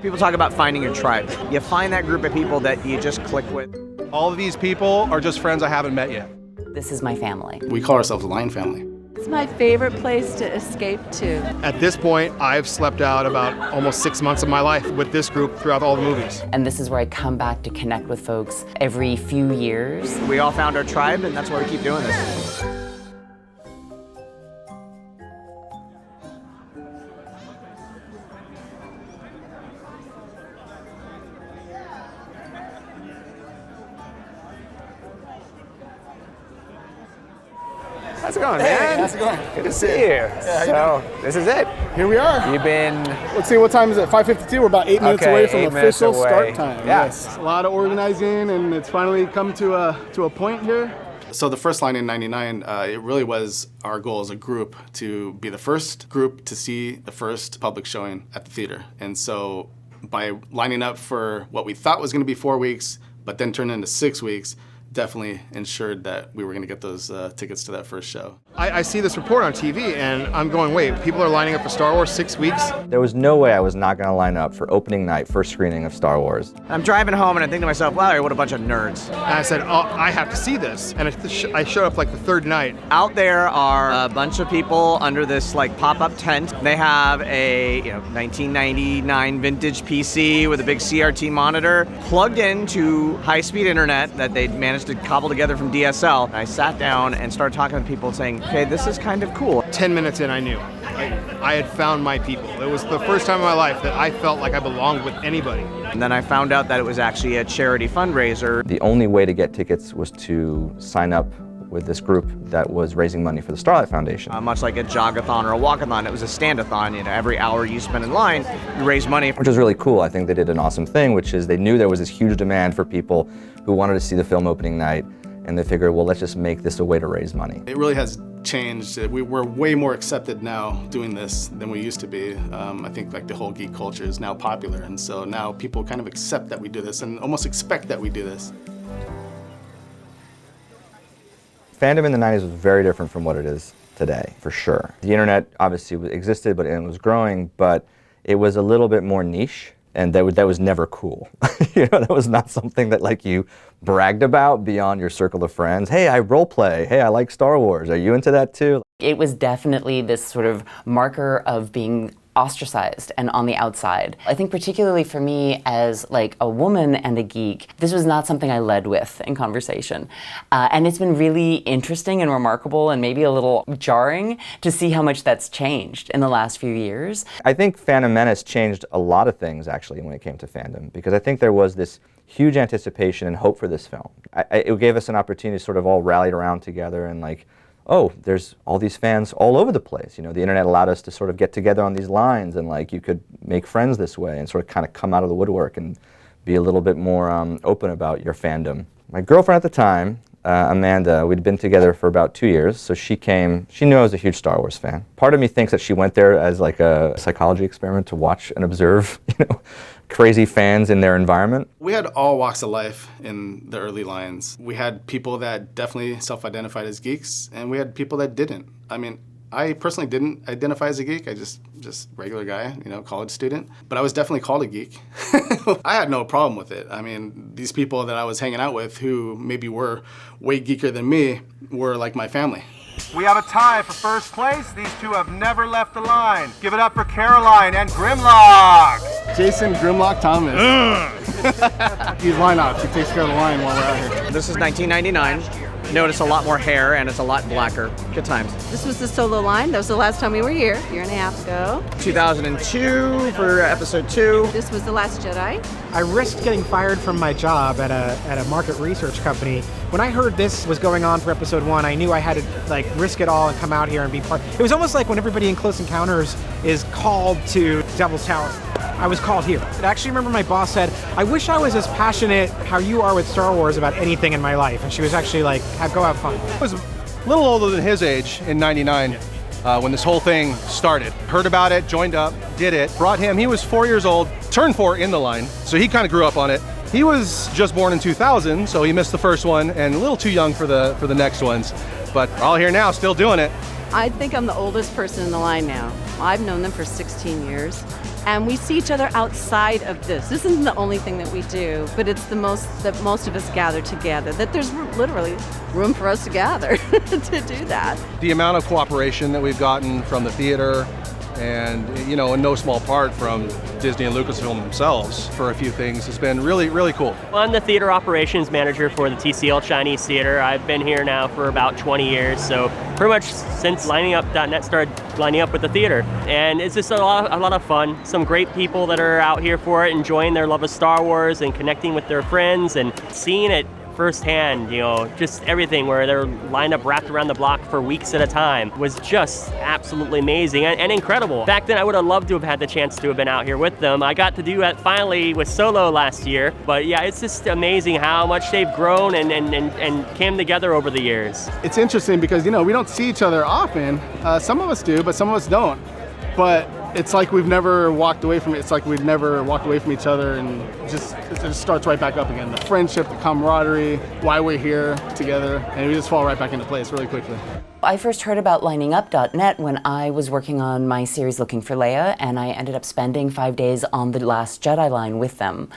People talk about finding your tribe. You find that group of people that you just click with. All of these people are just friends I haven't met yet. This is my family. We call ourselves a Lion family. It's my favorite place to escape to. At this point, I've slept out about almost 6 months of my life with this group throughout all the movies. And this is where I come back to connect with folks every few years. We all found our tribe, and that's why we keep doing this. How's it going, man? How's it going? Good to see you. So, this is it. Here we are. You've been... Let's see, what time is it? 5:52. We're about 8 minutes Okay, away from 8 minutes official away. start time. Yeah. Yes. A lot of organizing, and it's finally come to a point here. So the first line in '99, it really was our goal as a group to be the first group to see the first public showing at the theater. And so by lining up for what we thought was going to be 4 weeks, but then turned into 6 weeks, definitely ensured that we were going to get those tickets to that first show. I see this report on TV, and I'm going, wait, people are lining up for Star Wars 6 weeks? There was no way I was not going to line up for opening night, first screening of Star Wars. I'm driving home, and I think to myself, wow, what a bunch of nerds. And I said, oh, I have to see this. And I showed up like the third night. Out there are a bunch of people under this like pop-up tent. They have a 1999 vintage PC with a big CRT monitor plugged into high-speed internet that they'd managed to cobble together from DSL. And I sat down and started talking to people saying, okay, this is kind of cool. 10 minutes in, I knew. I had found my people. It was the first time in my life that I felt like I belonged with anybody. And then I found out that it was actually a charity fundraiser. The only way to get tickets was to sign up with this group that was raising money for the Starlight Foundation. Much like a jogathon or a walkathon, it was a standathon. Every hour you spend in line, you raise money. Which was really cool. I think they did an awesome thing, which is they knew there was this huge demand for people who wanted to see the film opening night, and they figured, well, let's just make this a way to raise money. It really has changed. We're way more accepted now doing this than we used to be. I think like the whole geek culture is now popular, and so now people kind of accept that we do this and almost expect that we do this. Fandom in the 90s was very different from what it is today, for sure. The internet obviously existed, but it was growing, but it was a little bit more niche, and that was never cool. That was not something that like you bragged about beyond your circle of friends. Hey, I role play. Hey, I like Star Wars. Are you into that too? It was definitely this sort of marker of being ostracized and on the outside. I think particularly for me as like a woman and a geek, this was not something I led with in conversation. And it's been really interesting and remarkable and maybe a little jarring to see how much that's changed in the last few years. I think Phantom Menace changed a lot of things actually when it came to fandom, because I think there was this huge anticipation and hope for this film. It gave us an opportunity to sort of all rally around together and like, oh, there's all these fans all over the place. The internet allowed us to sort of get together on these lines, and like you could make friends this way and sort of kind of come out of the woodwork and be a little bit more open about your fandom. My girlfriend at the time, Amanda, we'd been together for about 2 years, so she knew I was a huge Star Wars fan. Part of me thinks that she went there as like a psychology experiment to watch and observe, crazy fans in their environment. We had all walks of life in the early lines. We had people that definitely self-identified as geeks, and we had people that didn't. I mean, I personally didn't identify as a geek. I just regular guy, college student. But I was definitely called a geek. I had no problem with it. I mean, these people that I was hanging out with who maybe were way geekier than me were like my family. We have a tie for first place. These two have never left the line. Give it up for Caroline and Grimlock. Jason Grimlock Thomas. He's line ops. He takes care of the line while we're out here. This is 1999. Notice a lot more hair, and it's a lot blacker. Good times. This was the solo line. That was the last time we were here, a year and a half ago. 2002 for episode 2. This was The Last Jedi. I risked getting fired from my job at a market research company. When I heard this was going on for episode 1, I knew I had to risk it all and come out here and be part. It was almost like when everybody in Close Encounters is called to Devil's Tower. I was called here. I actually remember my boss said, I wish I was as passionate how you are with Star Wars about anything in my life. And she was actually like, go have fun. I was a little older than his age in '99 when this whole thing started. Heard about it, joined up, did it, brought him. He was 4 years old, turned 4 in the line, so he kind of grew up on it. He was just born in 2000, so he missed the first one and a little too young for the next ones. But we're all here now, still doing it. I think I'm the oldest person in the line now. I've known them for 16 years. And we see each other outside of this. This isn't the only thing that we do, but it's the most that most of us gather together, that there's literally room for us to gather to do that. The amount of cooperation that we've gotten from the theater, and in no small part from Disney and Lucasfilm themselves for a few things, has been really, really cool. I'm the theater operations manager for the TCL Chinese Theater. I've been here now for about 20 years, so pretty much since liningup.net started lining up with the theater. And it's just a lot of fun. Some great people that are out here for it, enjoying their love of Star Wars and connecting with their friends and seeing it firsthand, just everything where they're lined up wrapped around the block for weeks at a time was just absolutely amazing and incredible. Back then I would have loved to have had the chance to have been out here with them. I got to do that finally with Solo last year, but yeah, it's just amazing how much they've grown and came together over the years. It's interesting because, we don't see each other often. Some of us do, but some of us don't. But it's like we've never walked away from it. It's like we've never walked away from each other, and it just starts right back up again. The friendship, the camaraderie, why we're here together, and we just fall right back into place really quickly. I first heard about liningup.net when I was working on my series Looking for Leia, and I ended up spending 5 days on the Last Jedi line with them,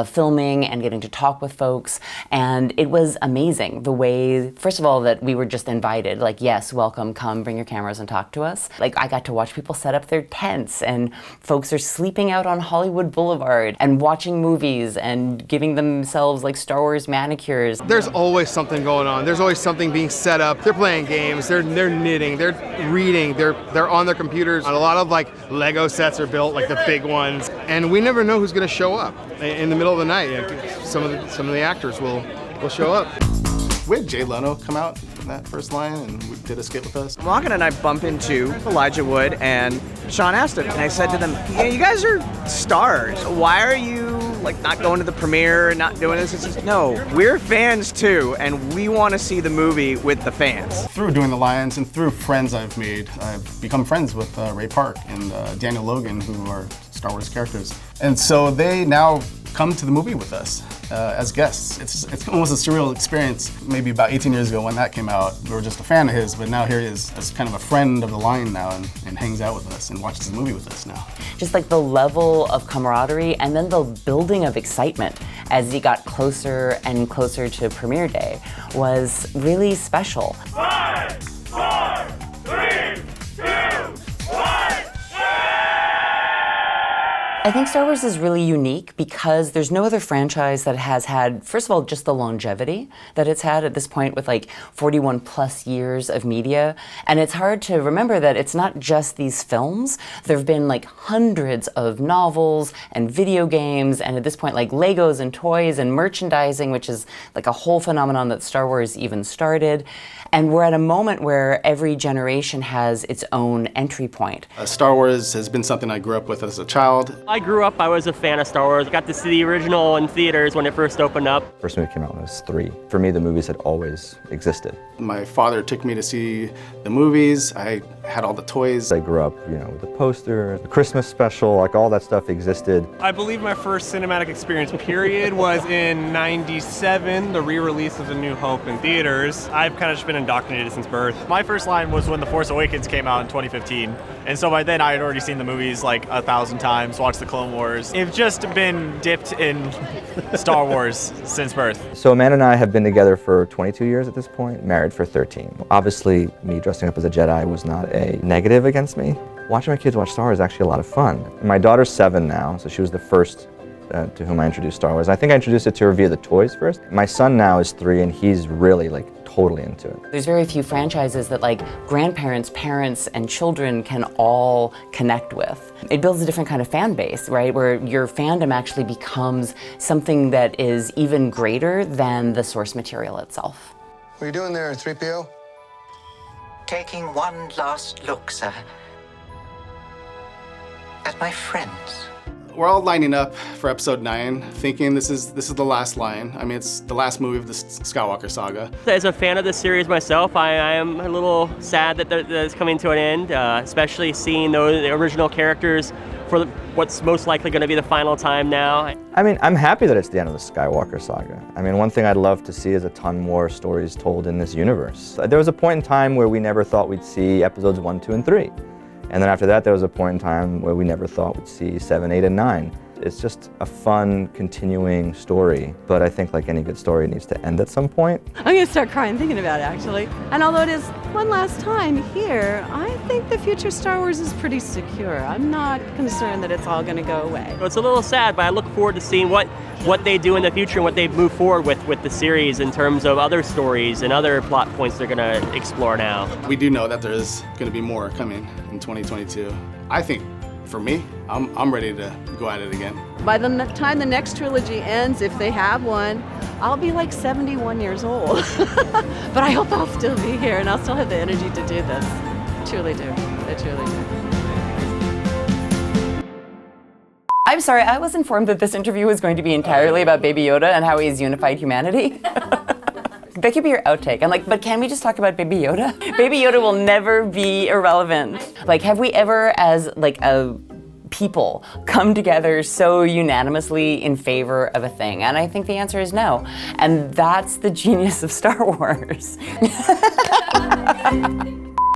filming and getting to talk with folks, and it was amazing the way, first of all, that we were just invited, like, yes, welcome, come, bring your cameras and talk to us. Like, I got to watch people set up their tents, and folks are sleeping out on Hollywood Boulevard and watching movies and giving themselves, like, Star Wars manicures. There's always something going on. There's always something being set up. They're playing games. They're knitting, they're reading, they're on their computers. A lot of Lego sets are built, like the big ones, and we never know who's going to show up in the middle of the night. Some of the actors will show up. We had Jay Leno come out in that first line and we did a skit with us. Morgan and I bump into Elijah Wood and Sean Astin, and I said to them, you guys are stars. Why are you not going to the premiere and not doing this? It's just, no, we're fans too, and we want to see the movie with the fans. Through doing the Lions and through friends I've made, I've become friends with Ray Park and Daniel Logan, who are Star Wars characters. And so they now come to the movie with us as guests. It's almost a surreal experience. Maybe about 18 years ago when that came out, we were just a fan of his, but now here he is as kind of a friend of the line now and hangs out with us and watches the movie with us now. Just the level of camaraderie and then the building of excitement as he got closer and closer to premiere day was really special. 5, 4, 3, 2, 1. I think Star Wars is really unique because there's no other franchise that has had, first of all, just the longevity that it's had at this point with 41 plus years of media. And it's hard to remember that it's not just these films. There have been hundreds of novels and video games, and at this point Legos and toys and merchandising, which is a whole phenomenon that Star Wars even started. And we're at a moment where every generation has its own entry point. Star Wars has been something I grew up with as a child. I grew up, I was a fan of Star Wars. Got to see the original in theaters when it first opened up. First movie came out when I was 3. For me, the movies had always existed. My father took me to see the movies. I had all the toys. I grew up, with the poster, the Christmas special, all that stuff existed. I believe my first cinematic experience, period, was in '97, the re-release of A New Hope in theaters. I've kind of just been indoctrinated since birth. My first line was when The Force Awakens came out in 2015. And so by then I had already seen the movies 1,000 times, watched the Clone Wars. I've just been dipped in Star Wars since birth. So Amanda and I have been together for 22 years at this point, married for 13. Obviously, me dressing up as a Jedi was not a negative against me. Watching my kids watch Star Wars is actually a lot of fun. My daughter's 7 now, so she was the first to whom I introduced Star Wars. I think I introduced it to her via the toys first. My son now is 3 and he's really totally into it. There's very few franchises that grandparents, parents, and children can all connect with. It builds a different kind of fan base, right? Where your fandom actually becomes something that is even greater than the source material itself. What are you doing there, 3PO? Taking one last look, sir, at my friends. We're all lining up for episode 9, thinking this is the last line. I mean, it's the last movie of the Skywalker saga. As a fan of the series myself, I am a little sad that it's coming to an end, especially seeing the original characters for what's most likely going to be the final time now. I mean, I'm happy that it's the end of the Skywalker saga. I mean, one thing I'd love to see is a ton more stories told in this universe. There was a point in time where we never thought we'd see episodes 1, 2, and 3. And then after that, there was a point in time where we never thought we'd see 7, 8, and 9. It's just a fun, continuing story, but I think like any good story, it needs to end at some point. I'm gonna start crying thinking about it, actually. And although it is one last time here, I think the future Star Wars is pretty secure. I'm not concerned that it's all gonna go away. It's a little sad, but I look forward to seeing what they do in the future and what they move forward with the series in terms of other stories and other plot points they're gonna explore now. We do know that there's gonna be more coming in 2022. I think, for me, I'm ready to go at it again. By the time the next trilogy ends, if they have one, I'll be like 71 years old. But I hope I'll still be here and I'll still have the energy to do this. I truly do. I truly do. I'm sorry, I was informed that this interview was going to be entirely about Baby Yoda and how he's unified humanity. That could be your outtake. I'm like, but can we just talk about Baby Yoda? Baby Yoda will never be irrelevant. Like, have we ever, as like a people, come together so unanimously in favor of a thing? And I think the answer is no. And that's the genius of Star Wars.